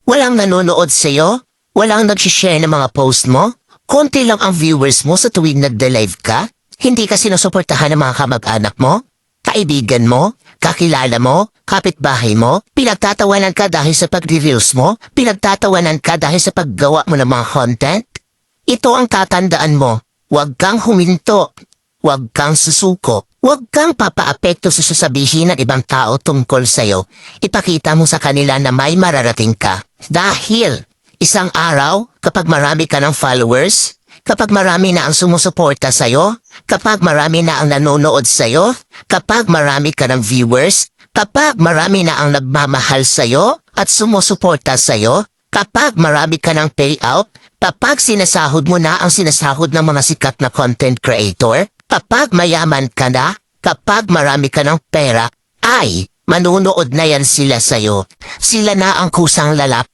Walang nanonood sa'yo? Walang nag-share ng mga post mo? Konti lang ang viewers mo sa tuwing nagde-live ka? Hindi ka sinusuportahan ng mga kamag-anak mo? Kaibigan mo? Kakilala mo? Kapitbahay mo? Pinagtatawanan ka dahil sa pag-reveals mo? Pinagtatawanan ka dahil sa paggawa mo ng mga content? Ito ang tatandaan mo. Huwag kang huminto. Huwag kang susuko. Huwag kang papaapekto sa sasabihin ng ibang tao tungkol sa'yo. Ipakita mo sa kanila na may mararating ka. Dahil isang araw, kapag marami ka ng followers, kapag marami na ang sumusuporta sa'yo, kapag marami na ang nanonood sa'yo, kapag marami ka ng viewers, kapag marami na ang nagmamahal sa'yo at sumusuporta sa'yo, kapag marami ka ng payout, kapag sinasahod mo na ang sinasahod ng mga sikat na content creator, kapag mayaman ka na, kapag marami ka ng pera, ay manunood na yan sila sa'yo. Sila na ang kusang lalap